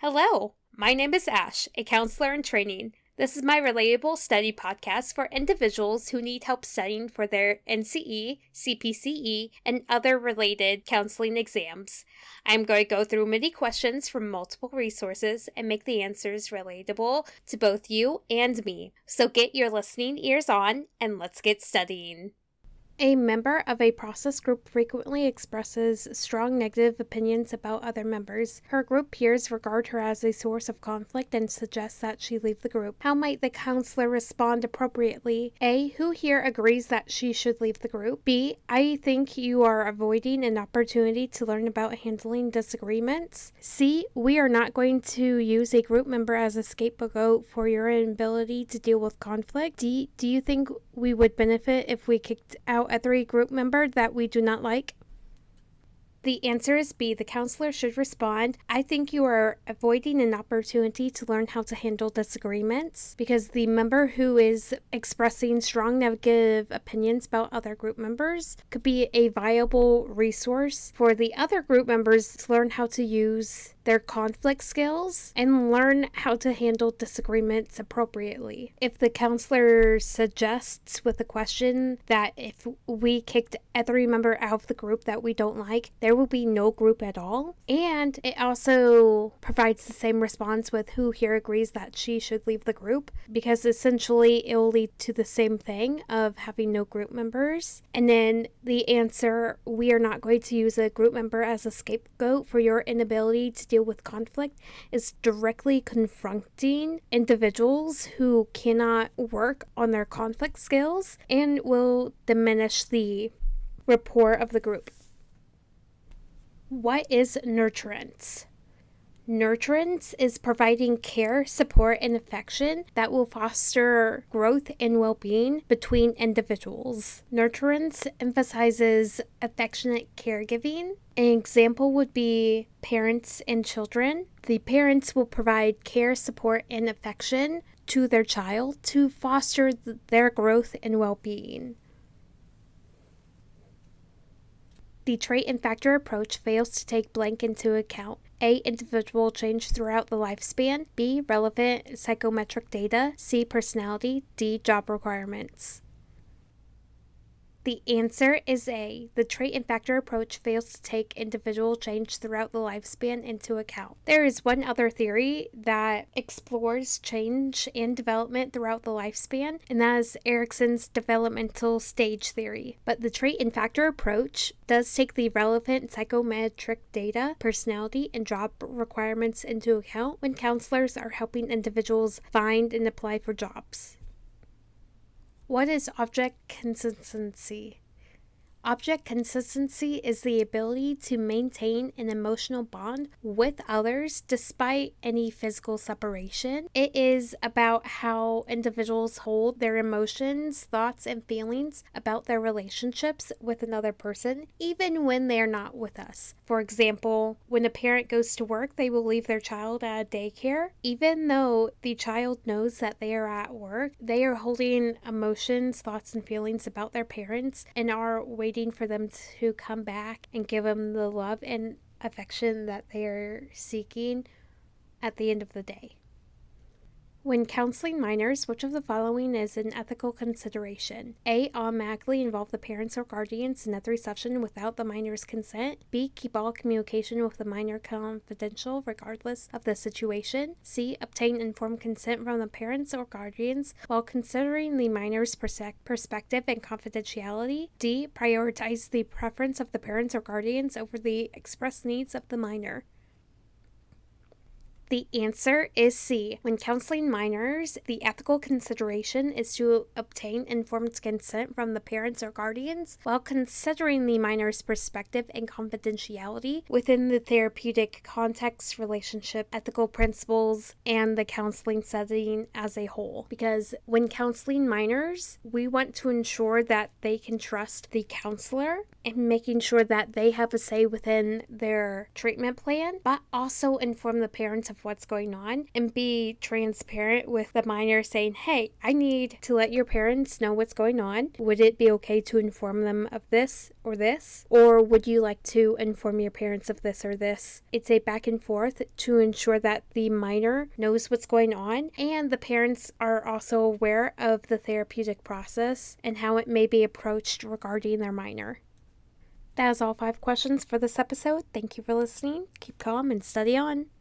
Hello, my name is Ash, a counselor in training. This is my Relatable study podcast for individuals who need help studying for their NCE, CPCE, and other related counseling exams. I'm going to go through many questions from multiple resources and make the answers relatable to both you and me. So get your listening ears on and let's get studying. A member of a process group frequently expresses strong negative opinions about other members. Her group peers regard her as a source of conflict and suggest that she leave the group. How might the counselor respond appropriately? A. Who here agrees that she should leave the group? B. I think you are avoiding an opportunity to learn about handling disagreements. C. We are not going to use a group member as a scapegoat for your inability to deal with conflict. D. Do you think we would benefit if we kicked out every group member that we do not like? The answer is B. The counselor should respond, I think you are avoiding an opportunity to learn how to handle disagreements, because the member who is expressing strong negative opinions about other group members could be a viable resource for the other group members to learn how to use their conflict skills and learn how to handle disagreements appropriately. If the counselor suggests with a question that if we kicked every member out of the group that we don't like, there will be no group at all. And it also provides the same response with who here agrees that she should leave the group, because essentially it will lead to the same thing of having no group members. And then the answer, we are not going to use a group member as a scapegoat for your inability to deal with conflict, is directly confronting individuals who cannot work on their conflict skills and will diminish the rapport of the group. What is nurturance? Nurturance is providing care, support, and affection that will foster growth and well-being between individuals. Nurturance emphasizes affectionate caregiving. An example would be parents and children. The parents will provide care, support, and affection to their child to foster their growth and well-being. The trait and factor approach fails to take blank into account. A. Individual change throughout the lifespan. B. Relevant psychometric data. C. Personality. D. Job requirements. The answer is A. The trait and factor approach fails to take individual change throughout the lifespan into account. There is one other theory that explores change and development throughout the lifespan, and that is Erikson's developmental stage theory. But the trait and factor approach does take the relevant psychometric data, personality, and job requirements into account when counselors are helping individuals find and apply for jobs. What is object consistency? Object consistency is the ability to maintain an emotional bond with others despite any physical separation. It is about how individuals hold their emotions, thoughts, and feelings about their relationships with another person, even when they're not with us. For example, when a parent goes to work, they will leave their child at a daycare. Even though the child knows that they are at work, they are holding emotions, thoughts, and feelings about their parents and are waiting for them to come back and give them the love and affection that they are seeking at the end of the day. When counseling minors, which of the following is an ethical consideration? A. Automatically involve the parents or guardians in every session without the minor's consent. B. Keep all communication with the minor confidential regardless of the situation. C. Obtain informed consent from the parents or guardians while considering the minor's perspective and confidentiality. D. Prioritize the preference of the parents or guardians over the express needs of the minor. The answer is C. When counseling minors, the ethical consideration is to obtain informed consent from the parents or guardians while considering the minor's perspective and confidentiality within the therapeutic context, relationship, ethical principles, and the counseling setting as a whole. Because when counseling minors, we want to ensure that they can trust the counselor and making sure that they have a say within their treatment plan, but also inform the parents of what's going on and be transparent with the minor, saying, hey, I need to let your parents know what's going on. Would it be okay to inform them of this or this? Or would you like to inform your parents of this or this? It's a back and forth to ensure that the minor knows what's going on and the parents are also aware of the therapeutic process and how it may be approached regarding their minor. That is all 5 questions for this episode. Thank you for listening. Keep calm and study on.